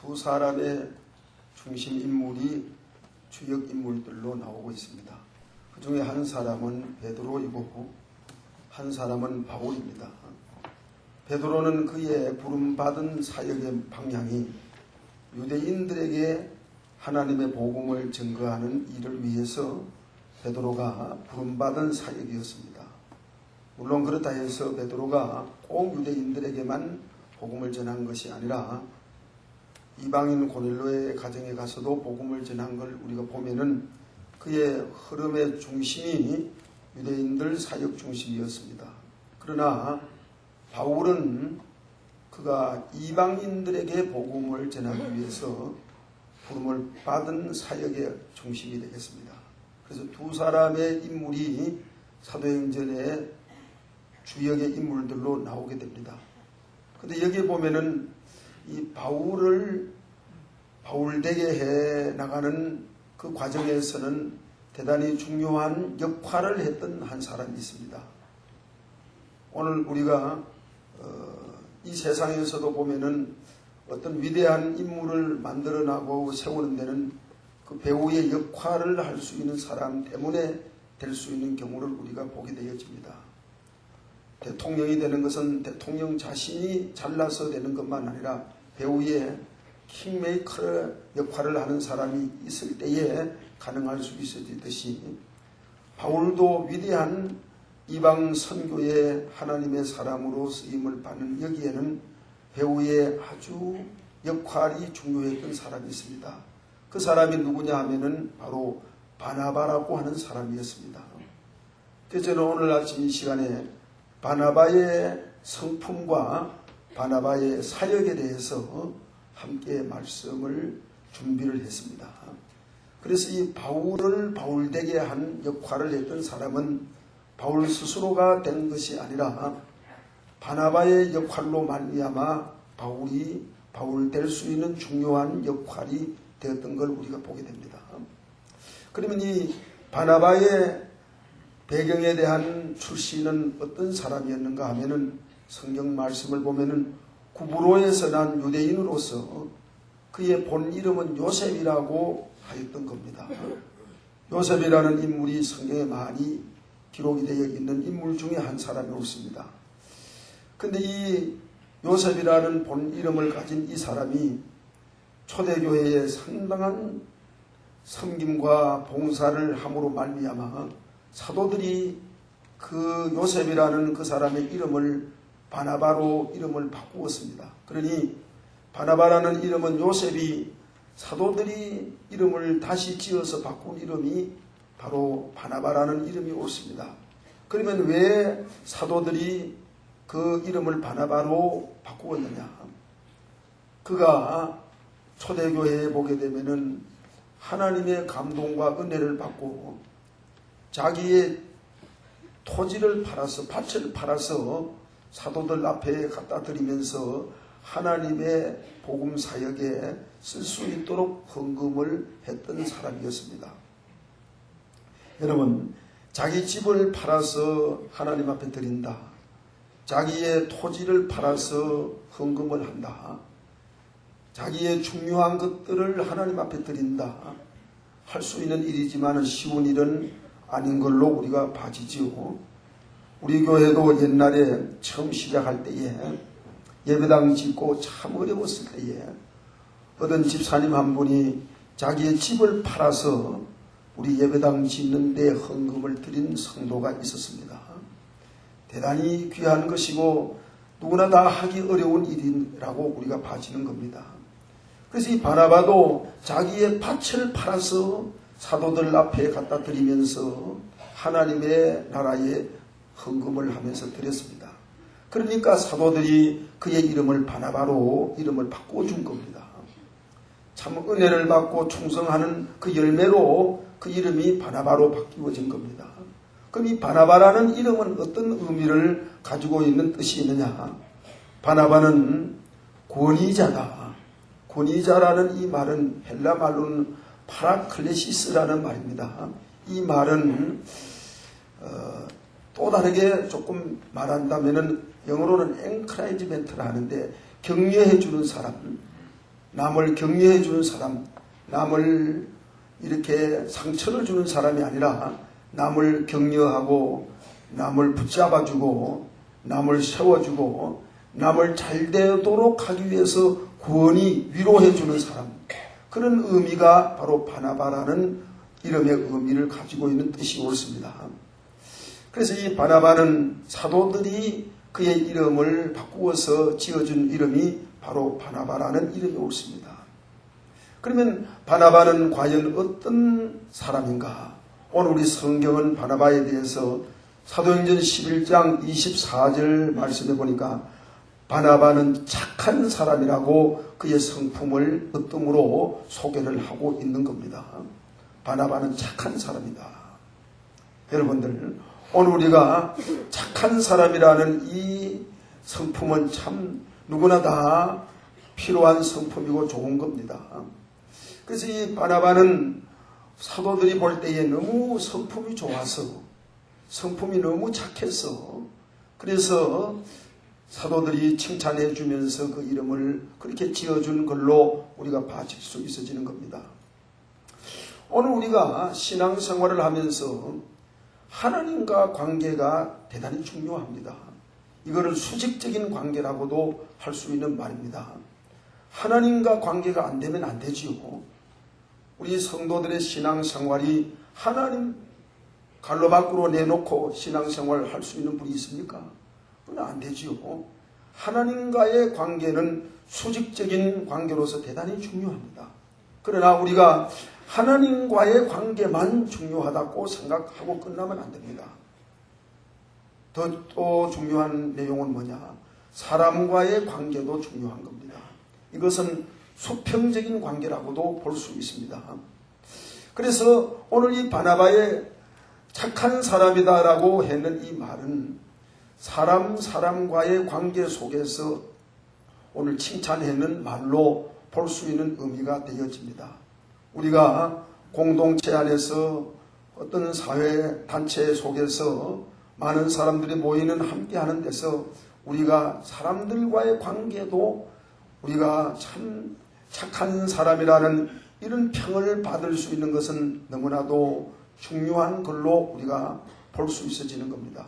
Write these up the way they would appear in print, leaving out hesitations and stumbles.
두 사람의 중심 인물이 주역 인물들로 나오고 있습니다. 그 중에 한 사람은 베드로이고 한 사람은 바울입니다. 베드로는 그의 부름받은 사역의 방향이 유대인들에게 하나님의 복음을 증거하는 일을 위해서 베드로가 부름받은 사역이었습니다. 물론 그렇다 해서 베드로가 꼭 유대인들에게만 복음을 전한 것이 아니라 이방인 고넬로의 가정에 가서도 복음을 전한 걸 우리가 보면은 그의 흐름의 중심이 유대인들 사역 중심이었습니다. 그러나 바울은 그가 이방인들에게 복음을 전하기 위해서 부름을 받은 사역의 중심이 되겠습니다. 그래서 두 사람의 인물이 사도행전의 주역의 인물들로 나오게 됩니다. 근데 여기에 보면은 이 바울을 바울되게 해 나가는 그 과정에서는 대단히 중요한 역할을 했던 한 사람이 있습니다. 오늘 우리가 이 세상에서도 보면은 어떤 위대한 인물을 만들어나고 세우는 데는 그 배우의 역할을 할 수 있는 사람 때문에 될 수 있는 경우를 우리가 보게 되어집니다. 대통령이 되는 것은 대통령 자신이 잘나서 되는 것만 아니라 배우의 킹메이커 역할을 하는 사람이 있을 때에 가능할 수 있어지듯이 바울도 위대한 이방 선교의 하나님의 사람으로 쓰임을 받는 여기에는 배우의 아주 역할이 중요했던 사람이 있습니다. 그 사람이 누구냐 하면은 바로 바나바라고 하는 사람이었습니다. 그래서 저는 오늘 아침 이 시간에 바나바의 성품과 바나바의 사역에 대해서 함께 말씀을 준비를 했습니다. 그래서 이 바울을 바울되게 한 역할을 했던 사람은 바울 스스로가 된 것이 아니라 바나바의 역할로 말미암아 바울이 바울 될 수 있는 중요한 역할이 되었던 걸 우리가 보게 됩니다. 그러면 이 바나바의 배경에 대한 출신은 어떤 사람이었는가 하면은 성경 말씀을 보면은 구브로에서 난 유대인으로서 그의 본 이름은 요셉이라고 하였던 겁니다. 요셉이라는 인물이 성경에 많이 기록이 되어 있는 인물 중에 한 사람이었습니다. 근데 이 요셉이라는 본 이름을 가진 이 사람이 초대교회에 상당한 섬김과 봉사를 함으로 말미암아 사도들이 그 요셉이라는 그 사람의 이름을 바나바로 이름을 바꾸었습니다. 그러니 바나바라는 이름은 요셉이 사도들이 이름을 다시 지어서 바꾼 이름이 바로 바나바라는 이름이 옳습니다. 그러면 왜 사도들이 그 이름을 바나바로 바꾸었느냐? 그가 초대교회에 보게 되면은 하나님의 감동과 은혜를 받고 자기의 토지를 팔아서 밭을 팔아서 사도들 앞에 갖다 드리면서 하나님의 복음 사역에 쓸 수 있도록 헌금을 했던 사람이었습니다. 여러분, 자기 집을 팔아서 하나님 앞에 드린다. 자기의 토지를 팔아서 헌금을 한다. 자기의 중요한 것들을 하나님 앞에 드린다. 할 수 있는 일이지만 쉬운 일은 아닌 걸로 우리가 봐지지요. 우리 교회도 옛날에 처음 시작할 때에 예배당 짓고 참 어려웠을 때에 어떤 집사님 한 분이 자기의 집을 팔아서 우리 예배당 짓는 데 헌금을 드린 성도가 있었습니다. 대단히 귀한 것이고 누구나 다 하기 어려운 일이라고 우리가 봐지는 겁니다. 그래서 이 바나바도 자기의 밭을 팔아서 사도들 앞에 갖다 드리면서 하나님의 나라에 헌금을 하면서 드렸습니다. 그러니까 사도들이 그의 이름을 바나바로 이름을 바꿔준 겁니다. 참 은혜를 받고 충성하는 그 열매로 그 이름이 바나바로 바뀌어진 겁니다. 그럼 이 바나바라는 이름은 어떤 의미를 가지고 있는 뜻이 있느냐? 바나바는 권위자다. 권위자라는 이 말은 헬라 말로는 파라클레시스라는 말입니다. 이 말은 또 다르게 조금 말한다면은 영어로는 encouragement라 하는데 격려해 주는 사람, 남을 격려해 주는 사람, 남을 이렇게 상처를 주는 사람이 아니라 남을 격려하고 남을 붙잡아주고 남을 세워주고 남을 잘되도록 하기 위해서 구원이 위로해 주는 사람, 그런 의미가 바로 바나바라는 이름의 의미를 가지고 있는 뜻이 옳습니다. 그래서 이 바나바는 사도들이 그의 이름을 바꾸어서 지어준 이름이 바로 바나바라는 이름이 옳습니다. 그러면 바나바는 과연 어떤 사람인가? 오늘 우리 성경은 바나바에 대해서 사도행전 11장 24절 말씀해 보니까 바나바는 착한 사람이라고 그의 성품을 으뜸으로 소개를 하고 있는 겁니다. 바나바는 착한 사람이다. 여러분들, 오늘 우리가 착한 사람이라는 이 성품은 참 누구나 다 필요한 성품이고 좋은 겁니다. 그래서 이 바나바는 사도들이 볼 때에 너무 성품이 좋아서, 성품이 너무 착해서, 그래서 사도들이 칭찬해 주면서 그 이름을 그렇게 지어준 걸로 우리가 봐질 수 있어지는 겁니다. 오늘 우리가 신앙생활을 하면서 하나님과 관계가 대단히 중요합니다. 이거를 수직적인 관계라고도 할 수 있는 말입니다. 하나님과 관계가 안 되면 안 되지요. 우리 성도들의 신앙생활이 하나님 갈로 밖으로 내놓고 신앙생활을 할 수 있는 분이 있습니까? 그건 안 되지요. 하나님과의 관계는 수직적인 관계로서 대단히 중요합니다. 그러나 우리가 하나님과의 관계만 중요하다고 생각하고 끝나면 안 됩니다. 또 중요한 내용은 뭐냐? 사람과의 관계도 중요한 겁니다. 이것은 수평적인 관계라고도 볼 수 있습니다. 그래서 오늘 이 바나바의 착한 사람이다라고 했는 이 말은 사람과의 관계 속에서 오늘 칭찬했는 말로 볼 수 있는 의미가 되어집니다. 우리가 공동체 안에서 어떤 사회 단체 속에서 많은 사람들이 모이는 함께하는 데서 우리가 사람들과의 관계도 우리가 참 착한 사람이라는 이런 평을 받을 수 있는 것은 너무나도 중요한 걸로 우리가 볼 수 있어지는 겁니다.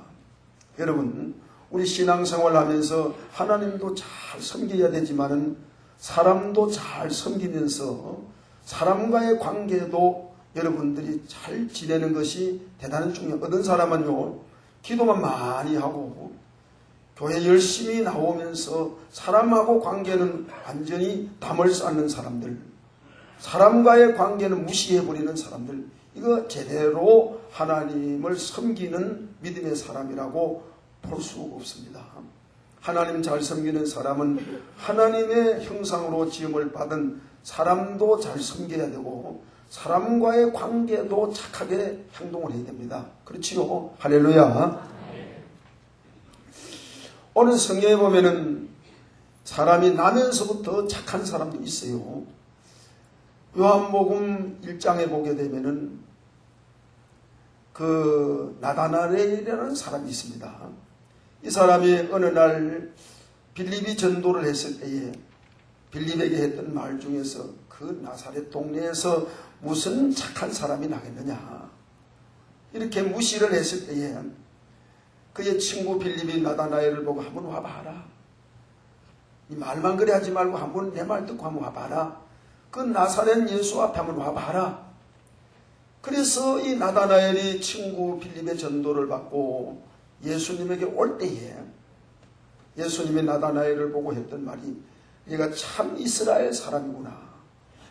여러분, 우리 신앙생활 하면서 하나님도 잘 섬겨야 되지만은 사람도 잘 섬기면서 사람과의 관계도 여러분들이 잘 지내는 것이 대단히 중요해요. 어떤 사람은요, 기도만 많이 하고 교회 열심히 나오면서 사람하고 관계는 완전히 담을 쌓는 사람들, 사람과의 관계는 무시해버리는 사람들, 이거 제대로 하나님을 섬기는 믿음의 사람이라고 볼 수 없습니다. 하나님 잘 섬기는 사람은 하나님의 형상으로 지음을 받은 사람도 잘 섬겨야 되고 사람과의 관계도 착하게 행동을 해야 됩니다. 그렇지요? 할렐루야. 오늘 성경에 보면은 사람이 나면서부터 착한 사람도 있어요. 요한복음 1장에 보게 되면은 그 나다나엘이라는 사람이 있습니다. 이 사람이 어느 날 빌립이 전도를 했을 때에 빌립에게 했던 말 중에서 그 나사렛 동네에서 무슨 착한 사람이 나겠느냐, 이렇게 무시를 했을 때에 그의 친구 빌립이 나다나엘을 보고 한번 와봐라, 이 말만 그래 하지 말고 한번 내 말 듣고 한번 와봐라, 그 나사렛 예수 앞에 한번 와봐라. 그래서 이 나다나엘이 친구 빌립의 전도를 받고 예수님에게 올 때에 예수님이 나다나엘을 보고 했던 말이, 네가 참 이스라엘 사람이구나.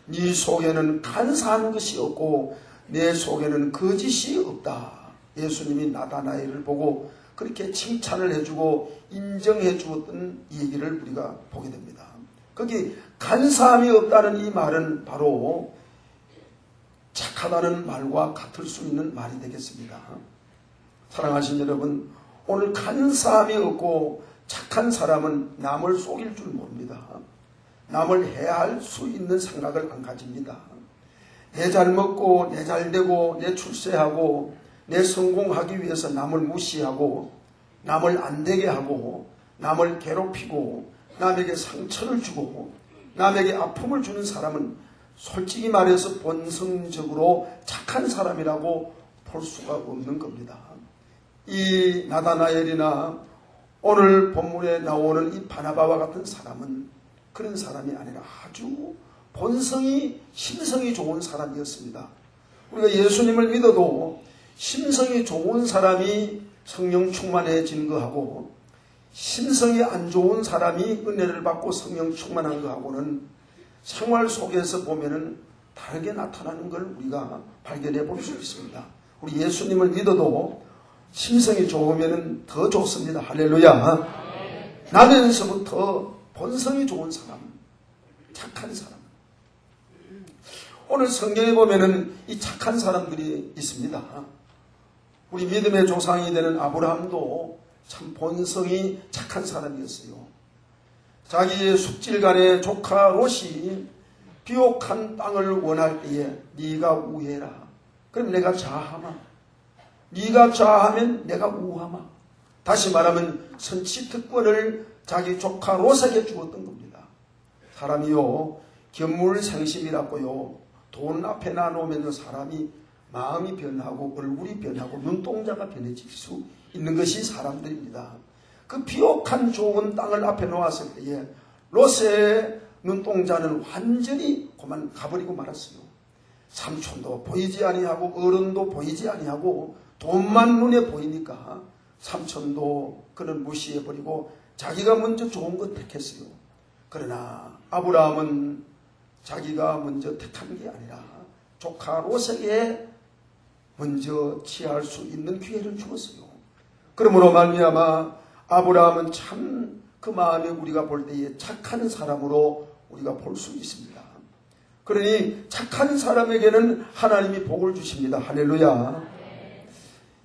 네 속에는 간사한 것이 없고 내 속에는 거짓이 없다. 예수님이 나다나엘을 보고 그렇게 칭찬을 해주고 인정해 주었던 얘기를 우리가 보게 됩니다. 거기 간사함이 없다는 이 말은 바로 착하다는 말과 같을 수 있는 말이 되겠습니다. 사랑하신 여러분, 오늘 간사함이 없고 착한 사람은 남을 속일 줄 모릅니다. 남을 해할 수 있는 생각을 안 가집니다. 내 잘 먹고 내 잘 되고 내 출세하고 내 성공하기 위해서 남을 무시하고 남을 안 되게 하고 남을 괴롭히고 남에게 상처를 주고 남에게 아픔을 주는 사람은 솔직히 말해서 본성적으로 착한 사람이라고 볼 수가 없는 겁니다. 이 나다나엘이나 오늘 본문에 나오는 이 바나바와 같은 사람은 그런 사람이 아니라 아주 본성이 심성이 좋은 사람이었습니다. 우리가 예수님을 믿어도 심성이 좋은 사람이 성령 충만해진 거하고 심성이 안 좋은 사람이 은혜를 받고 성령 충만한 거하고는 생활 속에서 보면은 다르게 나타나는 걸 우리가 발견해 볼 수 있습니다. 우리 예수님을 믿어도 심성이 좋으면 더 좋습니다. 할렐루야. 나면서부터 본성이 좋은 사람, 착한 사람. 오늘 성경에 보면은 이 착한 사람들이 있습니다. 우리 믿음의 조상이 되는 아브라함도 참 본성이 착한 사람이었어요. 자기의 숙질간의 조카 롯이 비옥한 땅을 원할 때에 네가 우해라. 그럼 내가 좌하마. 네가 좌하면 내가 우하마. 다시 말하면 선취특권을 자기 조카 롯에게 주었던 겁니다. 사람이요 견물생심이라고요. 돈 앞에 놔놓으면 사람이 마음이 변하고 얼굴이 변하고 눈동자가 변해질 수 있는 것이 사람들입니다. 그 비옥한 좋은 땅을 앞에 놓았을 때에 롯의 눈동자는 완전히 그만 가버리고 말았어요. 삼촌도 보이지 아니하고 어른도 보이지 아니하고 돈만 눈에 보이니까 삼촌도 그는 무시해버리고 자기가 먼저 좋은 것 택했어요. 그러나 아브라함은 자기가 먼저 택한 게 아니라 조카 롯에게 먼저 취할 수 있는 기회를 주었어요. 그러므로 말미암아 아브라함은 참 그 마음에 우리가 볼 때에 착한 사람으로 우리가 볼 수 있습니다. 그러니 착한 사람에게는 하나님이 복을 주십니다. 할렐루야.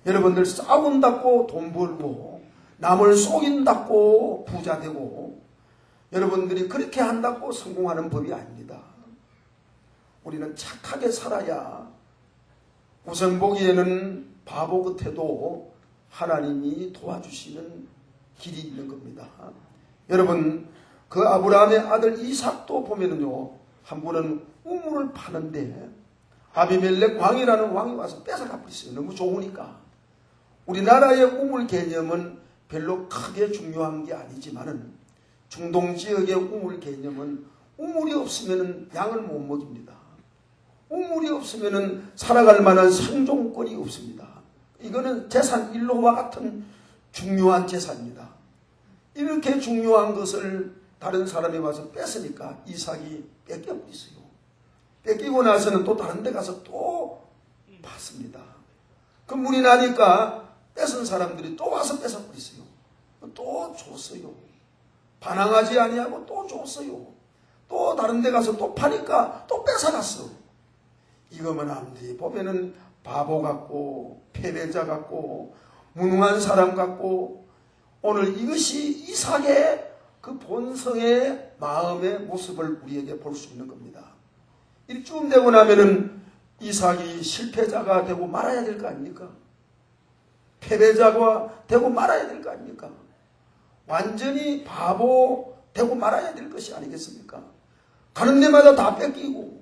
여러분들 싸운다고 돈 벌고 남을 속인다고 부자 되고 여러분들이 그렇게 한다고 성공하는 법이 아닙니다. 우리는 착하게 살아야 우선 보기에는 바보 같아도 하나님이 도와주시는 길이 있는 겁니다. 여러분 그 아브라함의 아들 이삭도 보면은요 한 분은 우물을 파는데 아비멜렉 왕이라는 왕이 와서 뺏어가 버렸어요. 너무 좋으니까. 우리나라의 우물 개념은 별로 크게 중요한 게 아니지만은 중동 지역의 우물 개념은 우물이 없으면 양을 못 먹입니다. 우물이 없으면 살아갈 만한 생존권이 없습니다. 이거는 재산 일로와 같은 중요한 재산입니다. 이렇게 중요한 것을 다른 사람이 와서 뺏으니까 이삭이 뺏겨버렸어요. 뺏기고 나서는 또 다른 데 가서 또 받습니다. 그 물이 나니까 뺏은 사람들이 또 와서 뺏어버렸어요. 또 줬어요. 반항하지 아니하고 또 줬어요. 또 다른 데 가서 또 파니까 또 뺏어갔어. 이거만 아무리 보면은 바보 같고 패배자 같고 무능한 사람 같고 오늘 이것이 이삭의 그 본성의 마음의 모습을 우리에게 볼 수 있는 겁니다. 이쯤 되고 나면은 이삭이 실패자가 되고 말아야 될 거 아닙니까? 패배자가 되고 말아야 될 거 아닙니까? 완전히 바보 되고 말아야 될 것이 아니겠습니까? 가는 데마다 다 뺏기고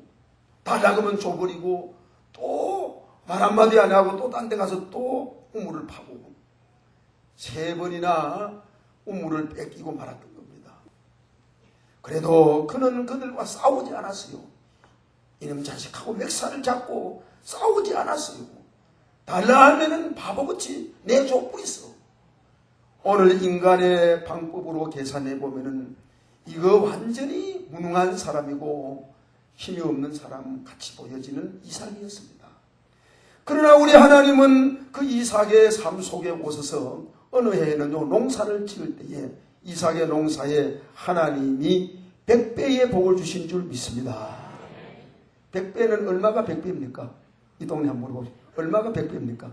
달라그러면 줘버리고 또 말 한마디 안 하고 또 딴 데 가서 또 우물을 파고 3번이나 우물을 뺏기고 말았던 겁니다. 그래도 그는 그들과 싸우지 않았어요. 이놈 자식하고 맥살을 잡고 싸우지 않았어요. 달라 하면은 바보같이 내줘버렸어. 오늘 인간의 방법으로 계산해 보면은 이거 완전히 무능한 사람이고 힘이 없는 사람 같이 보여지는 이삭이었습니다. 그러나 우리 하나님은 그 이삭의 삶 속에 오셔서 어느 해에는요 농사를 지을 때에 이삭의 농사에 하나님이 100배의 복을 주신 줄 믿습니다. 100배는 얼마가 100배입니까? 이 동네 한번 물어보세요. 얼마가 100배입니까?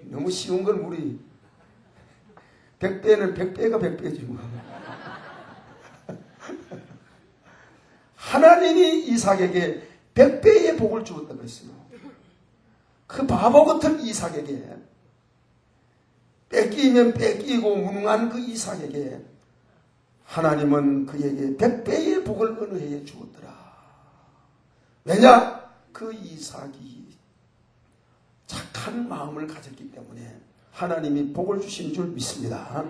너무 쉬운 걸 우리 100배는 100배가 100배지 뭐. 하나님이 이삭에게 100배의 복을 주었다고 했어요. 그 바보 같은 이삭에게 뺏기면 뺏기고 무능한 그 이삭에게 하나님은 그에게 100배의 복을 어느 해에 주었더라. 왜냐? 그 이삭이 착한 마음을 가졌기 때문에 하나님이 복을 주신 줄 믿습니다.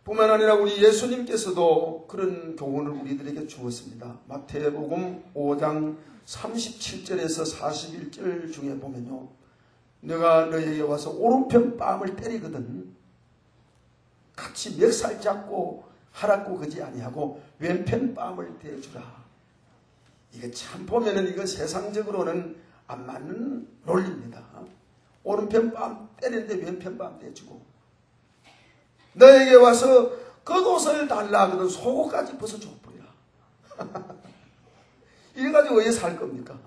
뿐만 아니라 우리 예수님께서도 그런 교훈을 우리들에게 주었습니다. 마태복음 5장 37절에서 41절 중에 보면요, 내가 너에게 와서 오른편 뺨을 때리거든 같이 멱살 잡고 하라고 그지 아니하고 왼편 뺨을 대주라. 이게 참 보면은 이거 세상적으로는 안 맞는 논리입니다. 오른편 뺨 때리는데 왼편 뺨 대주고, 너에게 와서 겉옷을 달라 하거든 속옷까지 벗어줘 버려. 이래가지고 왜 살 겁니까?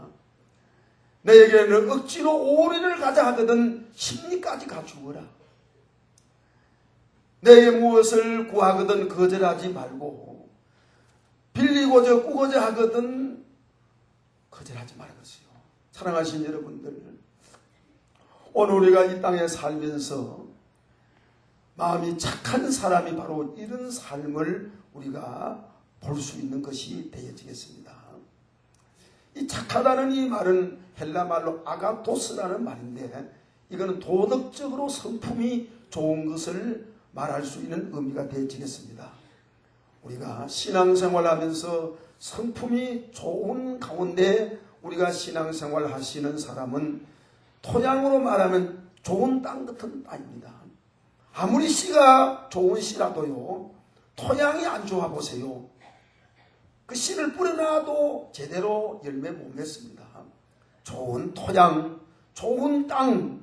너에게는 억지로 오리를 가자 하거든 십리까지 갖추어라. 내게 무엇을 구하거든 거절하지 말고, 빌리고자 꾸고자 하거든 거절하지 말겠어요. 사랑하신 여러분들, 오늘 우리가 이 땅에 살면서 마음이 착한 사람이 바로 이런 삶을 우리가 볼 수 있는 것이 되어지겠습니다. 이 착하다는 이 말은 헬라 말로 아가토스라는 말인데, 이거는 도덕적으로 성품이 좋은 것을 말할 수 있는 의미가 되어지겠습니다. 우리가 신앙생활 하면서 성품이 좋은 가운데 우리가 신앙생활 하시는 사람은 토양으로 말하면 좋은 땅 같은 땅입니다. 아무리 씨가 좋은 씨라도요, 토양이 안 좋아 보세요. 그 씨를 뿌려놔도 제대로 열매 못 맺습니다. 좋은 토양, 좋은 땅,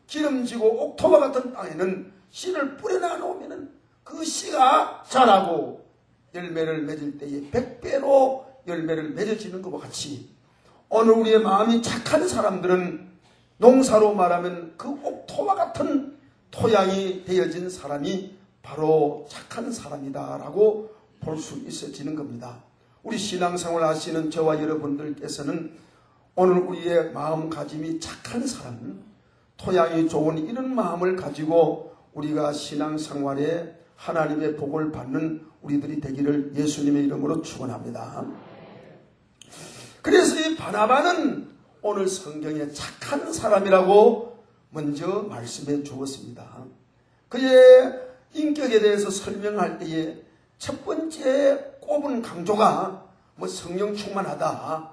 기름지고 옥토바 같은 땅에는 씨를 뿌려놔 놓으면 그 씨가 자라고 열매를 맺을 때에 100배로 열매를 맺어지는 것과 같이, 오늘 우리의 마음이 착한 사람들은 농사로 말하면 그 옥토바 같은 토양이 되어진 사람이 바로 착한 사람이다라고 볼 수 있어지는 겁니다. 우리 신앙생활 하시는 저와 여러분들께서는 오늘 우리의 마음가짐이 착한 사람, 토양이 좋은 이런 마음을 가지고 우리가 신앙생활에 하나님의 복을 받는 우리들이 되기를 예수님의 이름으로 축원합니다. 그래서 이 바나바는 오늘 성경에 착한 사람이라고 먼저 말씀해 주었습니다. 그의 인격에 대해서 설명할 때에 첫 번째 꼽은 강조가 성령 충만하다,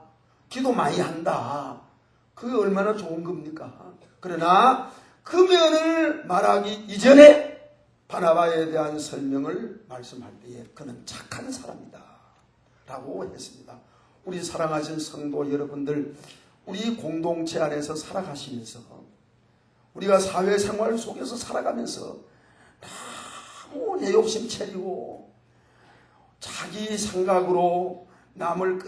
기도 많이 한다, 그게 얼마나 좋은 겁니까? 그러나 그 면을 말하기 이전에 바나바에 대한 설명을 말씀할 때에 그는 착한 사람이다 라고 했습니다. 우리 사랑하신 성도 여러분들, 우리 공동체 안에서 살아가시면서, 우리가 사회생활 속에서 살아가면서 너무 내 욕심 차리고 자기 생각으로 남을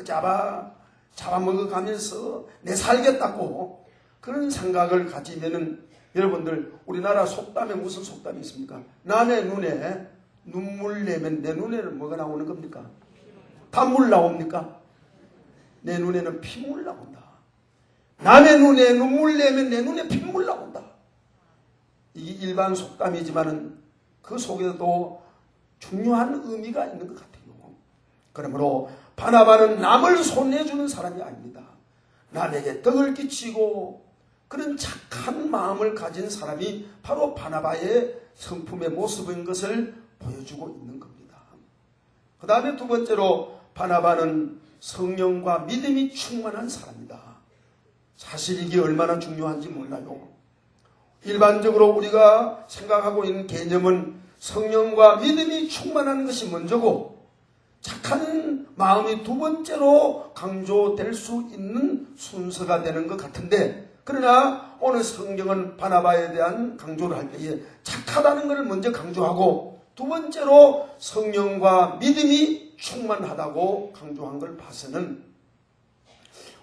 잡아먹어가면서 내 살겠다고 그런 생각을 가지면은, 여러분들 우리나라 속담에 무슨 속담이 있습니까? 남의 눈에 눈물 내면 내 눈에는 뭐가 나오는 겁니까? 단물 나옵니까? 내 눈에는 피물 나온다. 남의 눈에 눈물 내면 내 눈에 핏물 나온다. 이게 일반 속담이지만은 그 속에도 중요한 의미가 있는 것 같아요. 그러므로 바나바는 남을 손해주는 사람이 아닙니다. 남에게 덕을 끼치고 그런 착한 마음을 가진 사람이 바로 바나바의 성품의 모습인 것을 보여주고 있는 겁니다. 그 다음에 두 번째로 바나바는 성령과 믿음이 충만한 사람이다. 사실 이게 얼마나 중요한지 몰라요. 일반적으로 우리가 생각하고 있는 개념은 성령과 믿음이 충만한 것이 먼저고 착한 마음이 두 번째로 강조될 수 있는 순서가 되는 것 같은데, 그러나 오늘 성경은 바나바에 대한 강조를 할 때에 착하다는 것을 먼저 강조하고 두 번째로 성령과 믿음이 충만하다고 강조한 걸 봐서는,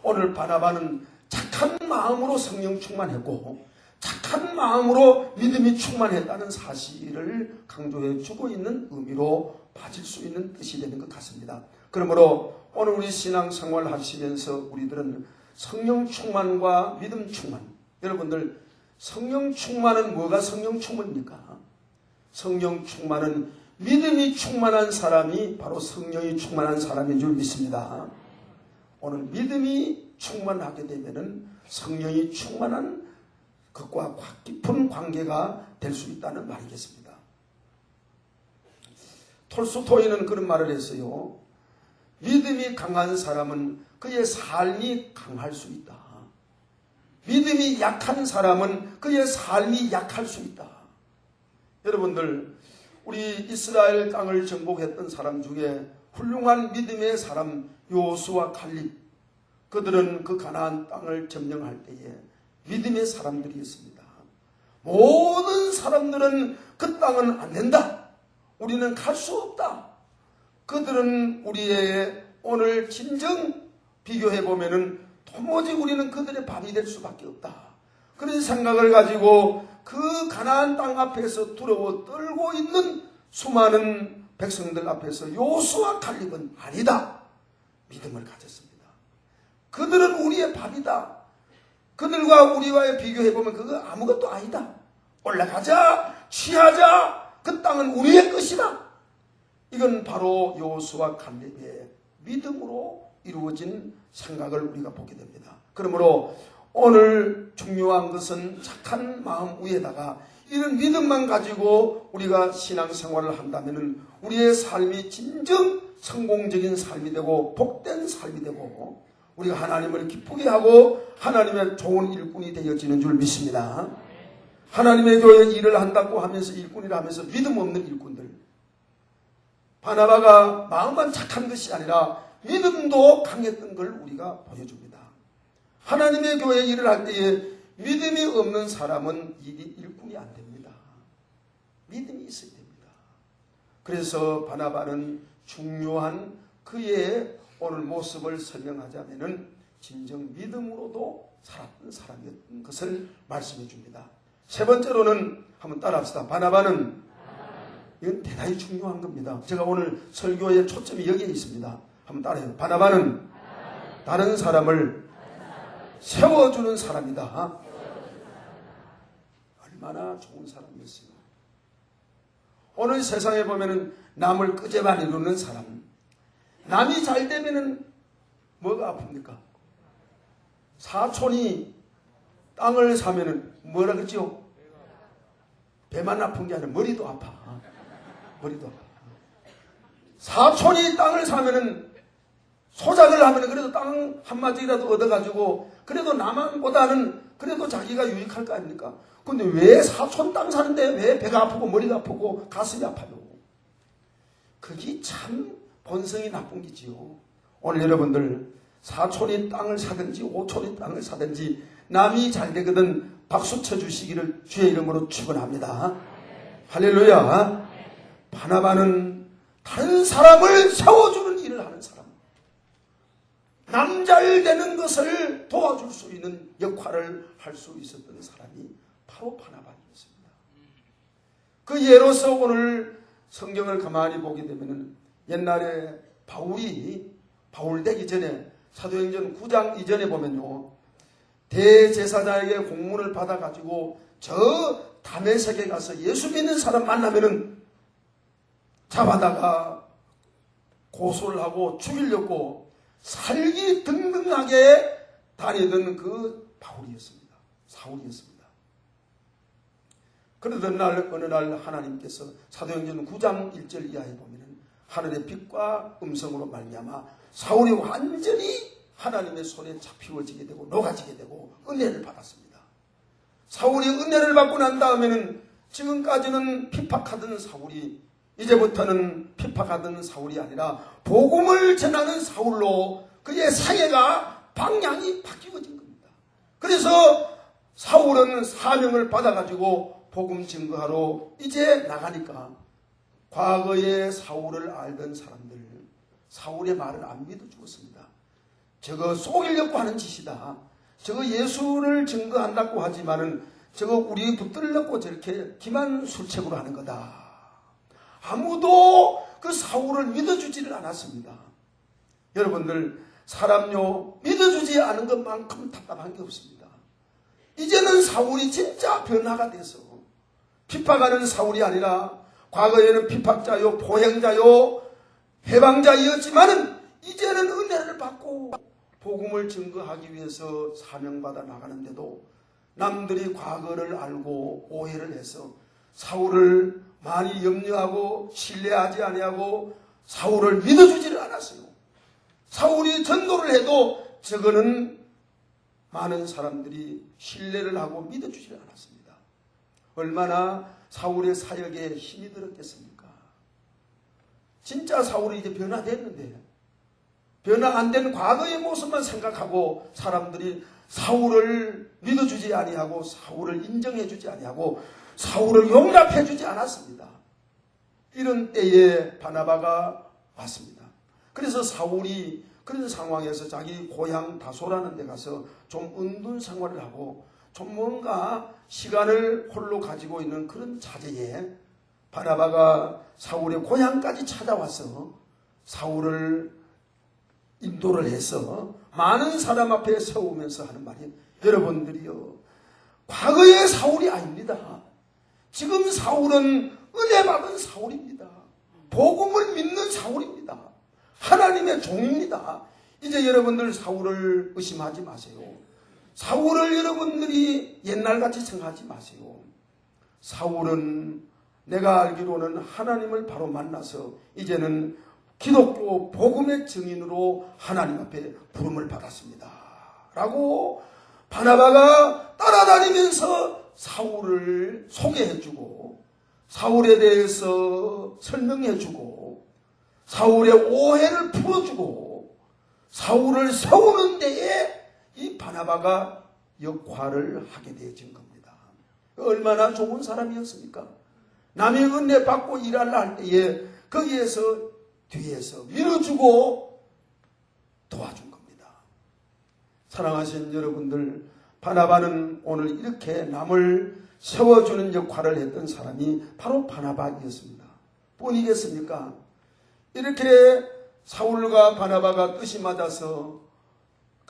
오늘 바나바는 착한 마음으로 성령 충만했고 착한 마음으로 믿음이 충만했다는 사실을 강조해 주고 있는 의미로 봐질 수 있는 뜻이 되는 것 같습니다. 그러므로 오늘 우리 신앙생활 하시면서 우리들은 성령 충만과 믿음 충만, 여러분들 성령 충만은 뭐가 성령 충만입니까? 성령 충만은 믿음이 충만한 사람이 바로 성령이 충만한 사람인 줄 믿습니다. 오늘 믿음이 충만하게 되면은 성령이 충만한 그것과 깊은 관계가 될 수 있다는 말이겠습니다. 톨스토이는 그런 말을 했어요. 믿음이 강한 사람은 그의 삶이 강할 수 있다. 믿음이 약한 사람은 그의 삶이 약할 수 있다. 여러분들, 우리 이스라엘 땅을 정복했던 사람 중에 훌륭한 믿음의 사람 요수와 칼립, 그들은 그 가나안 땅을 점령할 때에 믿음의 사람들이었습니다. 모든 사람들은 그 땅은 안 된다, 우리는 갈 수 없다. 그들은 우리의 오늘 진정 비교해보면은 도무지 우리는 그들의 밥이 될 수밖에 없다, 그런 생각을 가지고 그 가나안 땅 앞에서 두려워 떨고 있는 수많은 백성들 앞에서 요수와 칼립은 아니다, 믿음을 가졌습니다. 그들은 우리의 밥이다. 그들과 우리와의 비교해보면 그거 아무것도 아니다. 올라가자, 취하자, 그 땅은 우리의 것이다. 이건 바로 요수와 칼렙의 믿음으로 이루어진 생각을 우리가 보게 됩니다. 그러므로 오늘 중요한 것은 착한 마음 위에다가 이런 믿음만 가지고 우리가 신앙생활을 한다면 우리의 삶이 진정 성공적인 삶이 되고 복된 삶이 되고 우리가 하나님을 기쁘게 하고 하나님의 좋은 일꾼이 되어지는 줄 믿습니다. 하나님의 교회 일을 한다고 하면서 일꾼이라 하면서 믿음 없는 일꾼들, 바나바가 마음만 착한 것이 아니라 믿음도 강했던 걸 우리가 보여줍니다. 하나님의 교회 일을 할 때에 믿음이 없는 사람은 일꾼이 안 됩니다. 믿음이 있어야 됩니다. 그래서 바나바는 중요한 그의 오늘 모습을 설명하자면은 진정 믿음으로도 살았던 사람이었던 것을 말씀해 줍니다. 세 번째로는 한번 따라합시다. 바나바는, 이건 대단히 중요한 겁니다. 제가 오늘 설교의 초점이 여기에 있습니다. 한번 따라해요. 바나바는 다른 사람을 세워주는 사람이다. 얼마나 좋은 사람이었어요. 오늘 세상에 보면은 남을 끄재만 이루는 사람, 남이 잘 되면은 뭐가 아픕니까? 사촌이 땅을 사면은 뭐라 그러죠? 배만 아픈 게 아니라 머리도 아파. 머리도 아파. 사촌이 땅을 사면은 소작을 하면은 그래도 땅 한마디라도 얻어가지고 그래도 남한보다는 그래도 자기가 유익할 거 아닙니까? 근데 왜 사촌 땅 사는데 왜 배가 아프고 머리가 아프고 가슴이 아파요? 그게 참 본성이 나쁜 기지요. 오늘 여러분들 사촌이 땅을 사든지 오촌이 땅을 사든지 남이 잘 되거든 박수 쳐주시기를 주의 이름으로 축원합니다. 할렐루야. 바나바는 다른 사람을 세워주는 일을 하는 사람, 남 잘 되는 것을 도와줄 수 있는 역할을 할 수 있었던 사람이 바로 바나바였습니다. 그 예로서 오늘 성경을 가만히 보게 되면 옛날에 바울 되기 전에 사도행전 9장 이전에 보면요, 대제사장에게 공문을 받아가지고 저 다메섹에 가서 예수 믿는 사람 만나면은 잡아다가 고소를 하고 죽이려고 살기 등등하게 다니던 그 바울이었습니다. 사울이었습니다. 그러던 어느 날 하나님께서 사도행전 9장 1절 이하에 보면은 하늘의 빛과 음성으로 말미암아 사울이 완전히 하나님의 손에 잡히워지게 되고 녹아지게 되고 은혜를 받았습니다. 사울이 은혜를 받고 난 다음에는 지금까지는 핍박하던 사울이 이제부터는 핍박하던 사울이 아니라 복음을 전하는 사울로 그의 사회가 방향이 바뀌어진 겁니다. 그래서 사울은 사명을 받아가지고 복음 증거하러 이제 나가니까 과거에 사울을 알던 사람들 사울의 말을 안 믿어 죽었습니다. 저거 속이려고 하는 짓이다. 저거 예수를 증거한다고 하지만은 저거 우리 붙들려고 저렇게 기만 술책으로 하는 거다. 아무도 그 사울을 믿어주지를 않았습니다. 여러분들, 사람요 믿어주지 않은 것만큼 답답한 게 없습니다. 이제는 사울이 진짜 변화가 돼서 핍박하는 사울이 아니라 과거에는 핍박자요, 포행자요, 해방자이었지만은 이제는 은혜를 받고 복음을 증거하기 위해서 사명받아 나가는데도 남들이 과거를 알고 오해를 해서 사울을 많이 염려하고 신뢰하지 아니하고 사울을 믿어주지를 않았어요. 사울이 전도를 해도 저거는 많은 사람들이 신뢰를 하고 믿어주지를 않았습니다. 얼마나 사울의 사역에 힘이 들었겠습니까? 진짜 사울이 이제 변화됐는데 변화 안 된 과거의 모습만 생각하고 사람들이 사울을 믿어주지 아니하고 사울을 인정해주지 아니하고 사울을 용납해주지 않았습니다. 이런 때에 바나바가 왔습니다. 그래서 사울이 그런 상황에서 자기 고향 다소라는 데 가서 좀 은둔 생활을 하고 좀 뭔가 시간을 홀로 가지고 있는 그런 차제에 바나바가 사울의 고향까지 찾아와서 사울을 인도를 해서 많은 사람 앞에 세우면서 하는 말이, 여러분들이요, 과거의 사울이 아닙니다. 지금 사울은 은혜 받은 사울입니다. 복음을 믿는 사울입니다. 하나님의 종입니다. 이제 여러분들 사울을 의심하지 마세요. 사울을 여러분들이 옛날같이 생각하지 마세요. 사울은 내가 알기로는 하나님을 바로 만나서 이제는 기독교 복음의 증인으로 하나님 앞에 부름을 받았습니다. 라고 바나바가 따라다니면서 사울을 소개해주고 사울에 대해서 설명해주고 사울의 오해를 풀어주고 사울을 세우는 데에 이 바나바가 역할을 하게 되어진 겁니다. 얼마나 좋은 사람이었습니까? 남이 은혜 받고 일하려 할 때에 거기에서 뒤에서 밀어주고 도와준 겁니다. 사랑하신 여러분들, 바나바는 오늘 이렇게 남을 세워주는 역할을 했던 사람이 바로 바나바였습니다. 뿐이겠습니까? 이렇게 사울과 바나바가 뜻이 맞아서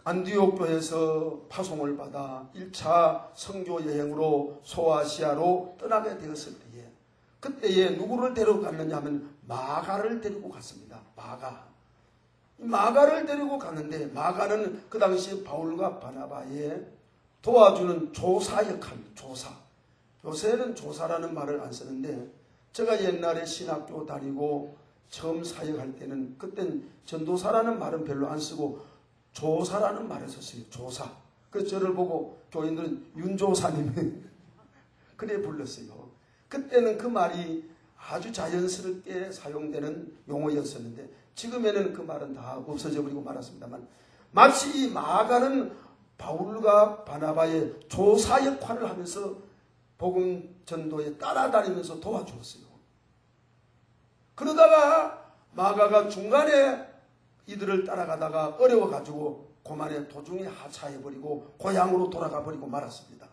안디옥 교회에서 파송을 받아 1차 선교 여행으로 소아시아로 떠나게 되었을 때에 그때에 누구를 데려갔느냐 하면 마가를 데리고 갔습니다. 마가를 데리고 갔는데 마가는 그 당시 바울과 바나바의 도와주는 조사 역할, 조사. 요새는 조사라는 말을 안 쓰는데 제가 옛날에 신학교 다니고 처음 사역할 때는 그땐 전도사라는 말은 별로 안 쓰고 조사라는 말을 썼어요. 조사. 그래서 저를 보고 교인들은 윤조사님 그래 불렀어요. 그때는 그 말이 아주 자연스럽게 사용되는 용어였었는데 지금에는 그 말은 다 없어져 버리고 말았습니다만 마치 이 마가는 바울과 바나바의 조사 역할을 하면서 복음 전도에 따라다니면서 도와주었어요. 그러다가 마가가 중간에 이들을 따라가다가 어려워가지고 고만의 도중에 하차해버리고 고향으로 돌아가버리고 말았습니다.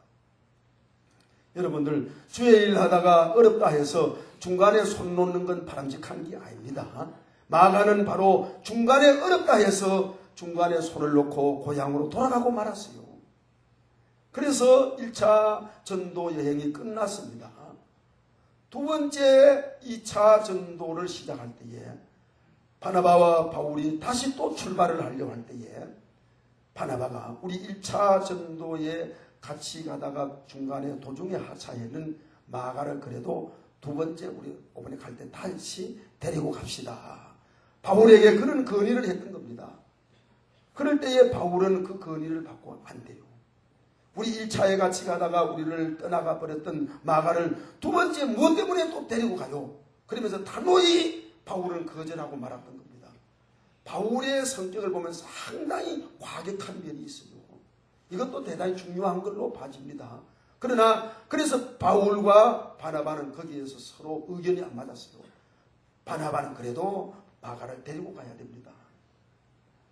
여러분들 주의 일 하다가 어렵다 해서 중간에 손 놓는 건 바람직한 게 아닙니다. 마가는 바로 중간에 어렵다 해서 중간에 손을 놓고 고향으로 돌아가고 말았어요. 그래서 1차 전도 여행이 끝났습니다. 두 번째 2차 전도를 시작할 때에 바나바와 바울이 다시 또 출발을 하려고 할 때에 바나바가 우리 1차 전도에 같이 가다가 중간에 도중에 하차에는 마가를 그래도 두 번째 우리 이번에 갈 때 다시 데리고 갑시다. 바울에게 그런 건의를 했던 겁니다. 그럴 때에 바울은 그 건의를 받고 안 돼요. 우리 1차에 같이 가다가 우리를 떠나가 버렸던 마가를 두 번째 무엇 때문에 또 데리고 가요? 그러면서 단호히 바울은 거절하고 말았던 겁니다. 바울의 성격을 보면 상당히 과격한 면이 있어요. 이것도 대단히 중요한 걸로 봐집니다. 그러나 그래서 바울과 바나바는 거기에서 서로 의견이 안 맞았어요. 바나바는 그래도 마가를 데리고 가야 됩니다.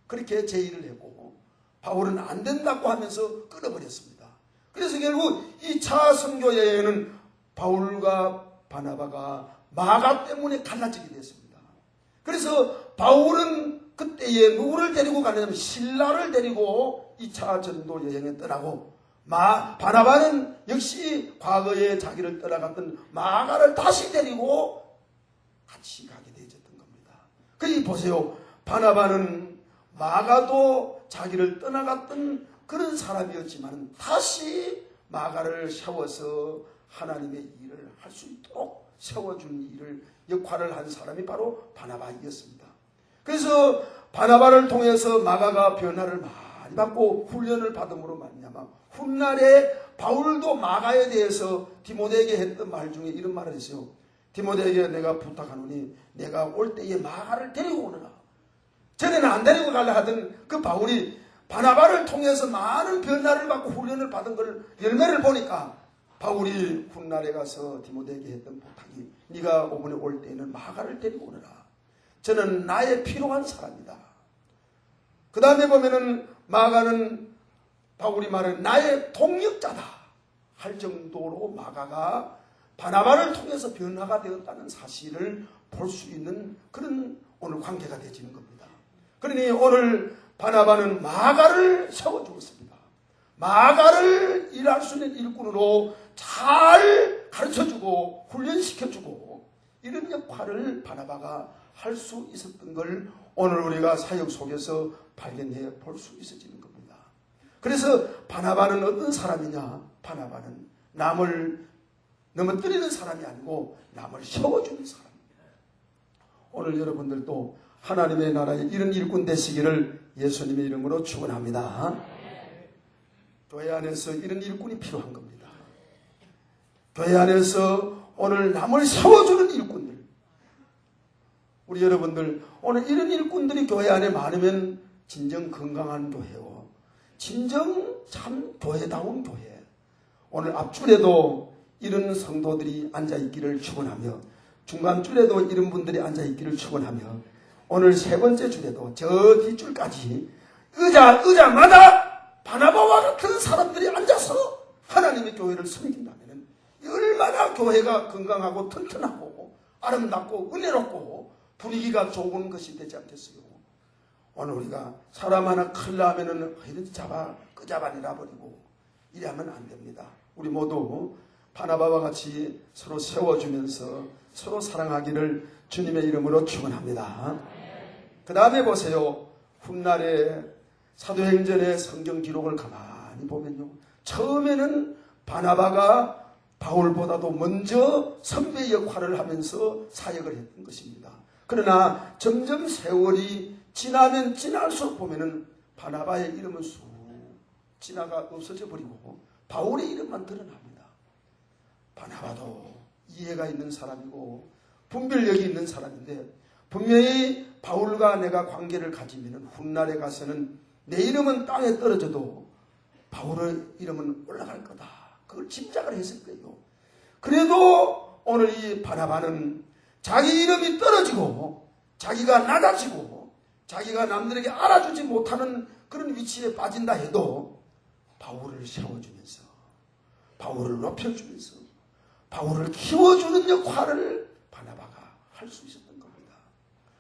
그렇게 제의를 했고 바울은 안 된다고 하면서 끊어버렸습니다. 그래서 결국 2차 선교 여행은 바울과 바나바가 마가 때문에 갈라지게 됐습니다. 그래서 바울은 그때에 누구를 데리고 가냐면 실라를 데리고 2차 전도 여행에 떠나고 바나바는 역시 과거에 자기를 떠나갔던 마가를 다시 데리고 같이 가게 되어졌던 겁니다. 그이 보세요. 바나바는 마가도 자기를 떠나갔던 그런 사람이었지만 다시 마가를 세워서 하나님의 일을 할 수 있도록 세워준 일을 역할을 한 사람이 바로 바나바였습니다. 그래서 바나바를 통해서 마가가 변화를 많이 받고 훈련을 받음으로 말미암아 훗날에 바울도 마가에 대해서 디모데에게 했던 말 중에 이런 말을 했어요. 디모데에게 내가 부탁하노니 내가 올 때에 마가를 데리고 오너라. 전에는 안 데리고 가려 하던 그 바울이 바나바를 통해서 많은 변화를 받고 훈련을 받은 걸 열매를 보니까 바울이 훗날에 가서 디모데에게 했던 부탁이 네가 오번에 올 때에는 마가를 데리고 오너라. 저는 나의 필요한 사람이다. 그 다음에 보면은 마가는 바울이 말하는 나의 동역자다 할 정도로 마가가 바나바를 통해서 변화가 되었다는 사실을 볼 수 있는 그런 오늘 관계가 되어지는 겁니다. 그러니 오늘 바나바는 마가를 세워주었습니다. 마가를 일할 수 있는 일꾼으로 잘 가르쳐주고 훈련시켜주고 이런 역할을 바나바가 할 수 있었던 걸 오늘 우리가 사역 속에서 발견해 볼 수 있어지는 겁니다. 그래서 바나바는 어떤 사람이냐? 바나바는 남을 넘어뜨리는 사람이 아니고 남을 세워주는 사람입니다. 오늘 여러분들도 하나님의 나라에 이런 일꾼 되시기를 예수님의 이름으로 축원합니다. 교회 안에서 이런 일꾼이 필요한 겁니다. 교회 안에서 오늘 남을 세워주는 일꾼들, 우리 여러분들 오늘 이런 일꾼들이 교회 안에 많으면 진정 건강한 교회요, 진정 참 교회다운 교회. 오늘 앞줄에도 이런 성도들이 앉아있기를 축원하며 중간줄에도 이런 분들이 앉아있기를 축원하며 오늘 세 번째 줄에도 저 뒷줄까지 의자마다 바나바와 같은 사람들이 앉아서 하나님의 교회를 섬긴다면 얼마나 교회가 건강하고 튼튼하고 아름답고 은혜롭고 분위기가 좋은 것이 되지 않겠어요. 오늘 우리가 사람 하나 큰일 나면은 이런 끄잡아내라 버리고 이래하면 안 됩니다. 우리 모두 바나바와 같이 서로 세워주면서 서로 사랑하기를 주님의 이름으로 축원합니다. 그 다음에 보세요. 훗날에 사도행전의 성경 기록을 가만히 보면요, 처음에는 바나바가 바울보다도 먼저 선배 역할을 하면서 사역을 했던 것입니다. 그러나 점점 세월이 지나면 지날수록 보면은 바나바의 이름은 쑥 지나가 없어져 버리고 바울의 이름만 드러납니다. 바나바도 이해가 있는 사람이고 분별력이 있는 사람인데 분명히 바울과 내가 관계를 가지면 훗날에 가서는 내 이름은 땅에 떨어져도 바울의 이름은 올라갈 거다. 그걸 짐작을 했을 거예요. 그래도 오늘 이 바나바는 자기 이름이 떨어지고 자기가 낮아지고 자기가 남들에게 알아주지 못하는 그런 위치에 빠진다 해도 바울을 세워주면서 바울을 높여주면서 바울을 키워주는 역할을 바나바가 할 수 있었던 겁니다.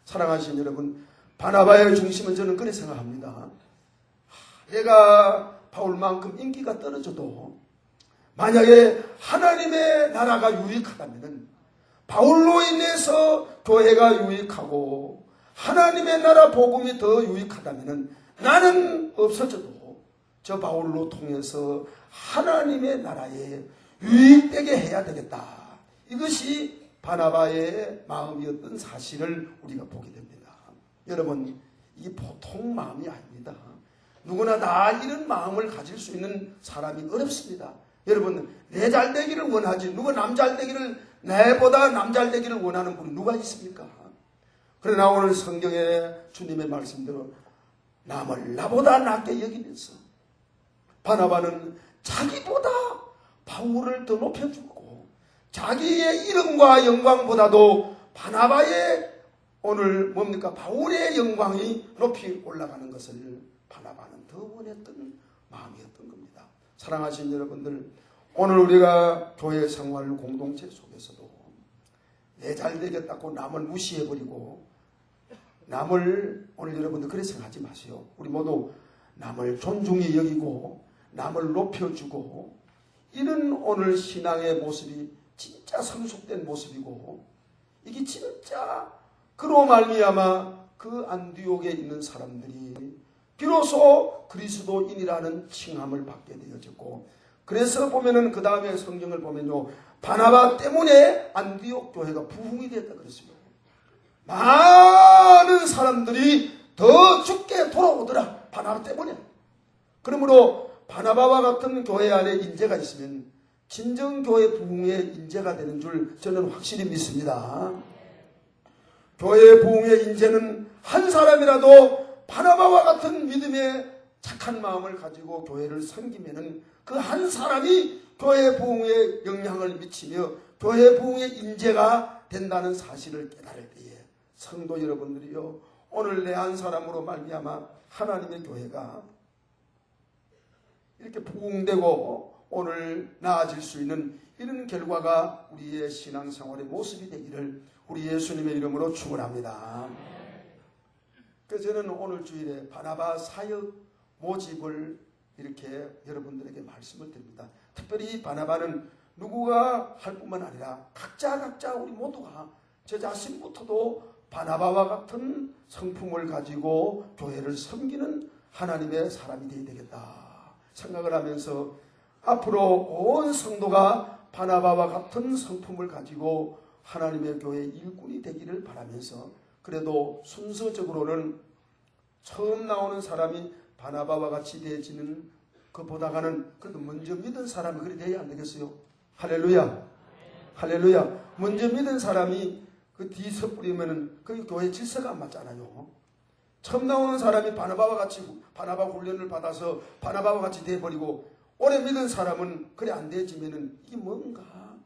사랑하신 여러분, 바나바의 중심은 저는 그렇게 생각합니다. 내가 바울만큼 인기가 떨어져도 만약에 하나님의 나라가 유익하다면 바울로 인해서 교회가 유익하고 하나님의 나라 복음이 더 유익하다면 나는 없어져도 저 바울로 통해서 하나님의 나라에 유익되게 해야 되겠다. 이것이 바나바의 마음이었던 사실을 우리가 보게 됩니다. 여러분, 이게 보통 마음이 아닙니다. 누구나 다 이런 마음을 가질 수 있는 사람이 어렵습니다. 여러분, 내 잘되기를 원하지 누가 남 잘되기를, 내보다 남 잘되기를 원하는 분이 누가 있습니까? 그러나 오늘 성경에 주님의 말씀대로 남을 나보다 낫게 여기면서 바나바는 자기보다 바울을 더 높여주고 자기의 이름과 영광보다도 바나바의 오늘 뭡니까? 바울의 영광이 높이 올라가는 것을 바나바는 더 원했던 마음이었던 겁니다. 사랑하신 여러분들, 오늘 우리가 교회 생활 공동체 속에서도 내 잘되겠다고 남을 무시해버리고 남을, 오늘 여러분들 그렇게 생각하지 마세요. 우리 모두 남을 존중히 여기고 남을 높여주고 이런 오늘 신앙의 모습이 진짜 성숙된 모습이고 이게 진짜 그로 말미암아 그 안디옥에 있는 사람들이 비로소 그리스도인이라는 칭함을 받게 되어졌고, 그래서 보면은 그 다음에 성경을 보면요, 바나바 때문에 안디옥 교회가 부흥이 됐다 그랬어요. 많은 사람들이 더 죽게 돌아오더라, 바나바 때문에. 그러므로 바나바와 같은 교회 안에 인재가 있으면 진정 교회 부흥의 인재가 되는 줄 저는 확실히 믿습니다. 교회 부흥의 인재는 한 사람이라도 바나바와 같은 믿음의 착한 마음을 가지고 교회를 섬기면은 그 한 사람이 교회 부흥에 영향을 미치며 교회 부흥의 인재가 된다는 사실을 깨달을 때에, 성도 여러분들이요, 오늘 내 한 사람으로 말미암아 하나님의 교회가 이렇게 부흥되고 오늘 나아질 수 있는 이런 결과가 우리의 신앙생활의 모습이 되기를 우리 예수님의 이름으로 축원합니다. 그래서 저는 오늘 주일에 바나바 사역 모집을 이렇게 여러분들에게 말씀을 드립니다. 특별히 바나바는 누구가 할 뿐만 아니라 각자 우리 모두가 저 자신부터도 바나바와 같은 성품을 가지고 교회를 섬기는 하나님의 사람이 되어야 되겠다 생각을 하면서 앞으로 온 성도가 바나바와 같은 성품을 가지고 하나님의 교회 일꾼이 되기를 바라면서, 그래도 순서적으로는 처음 나오는 사람이 바나바와 같이 되어지는 것보다가는 그래도 먼저 믿은 사람이 그리 돼야 안 되겠어요? 할렐루야, 할렐루야. 먼저 믿은 사람이 그 뒤서 뿌리면은 그 교회 질서가 안 맞잖아요. 처음 나오는 사람이 바나바와 같이 바나바 훈련을 받아서 바나바와 같이 돼버리고 오래 믿은 사람은 그래 안 되지면은 이게 뭔가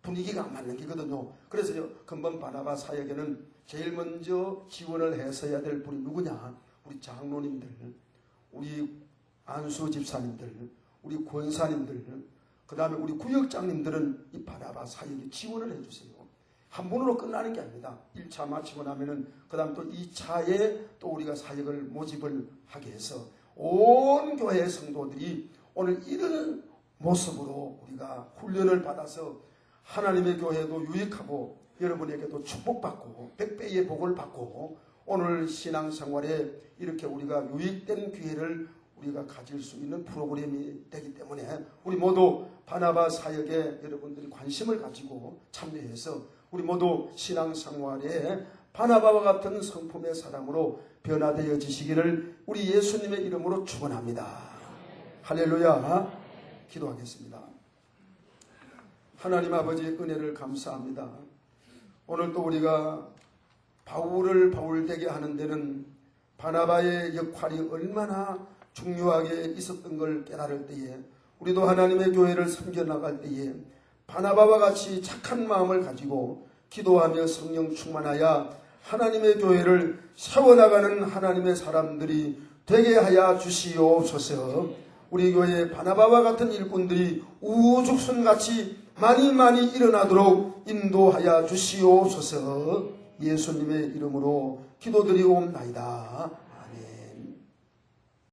분위기가 안 맞는 게거든요. 그래서요, 근본 바나바 사역에는 제일 먼저 지원을 했어야 될 분이 누구냐? 우리 장로님들, 우리 안수 집사님들, 우리 권사님들, 그 다음에 우리 구역장님들은 이 바나바 사역에 지원을 해주세요. 한 분으로 끝나는 게 아닙니다. 1차 마치고 나면은 그 다음 또 2차에 또 우리가 사역을 모집을 하게 해서 온 교회 성도들이 오늘 이런 모습으로 우리가 훈련을 받아서 하나님의 교회도 유익하고 여러분에게도 축복받고 100배의 복을 받고 오늘 신앙생활에 이렇게 우리가 유익된 기회를 우리가 가질 수 있는 프로그램이 되기 때문에 우리 모두 바나바 사역에 여러분들이 관심을 가지고 참여해서 우리 모두 신앙생활에 바나바와 같은 성품의 사람으로 변화되어지시기를 우리 예수님의 이름으로 축원합니다. 할렐루야. 기도하겠습니다. 하나님 아버지의 은혜를 감사합니다. 오늘 또 우리가 바울을 바울되게 하는 데는 바나바의 역할이 얼마나 중요하게 있었던 걸 깨달을 때에 우리도 하나님의 교회를 섬겨나갈 때에 바나바와 같이 착한 마음을 가지고 기도하며 성령 충만하여 하나님의 교회를 세워나가는 하나님의 사람들이 되게 하여 주시옵소서. 우리 교회에 바나바와 같은 일꾼들이 우죽순같이 많이 일어나도록 인도하여 주시옵소서. 예수님의 이름으로 기도드리옵나이다.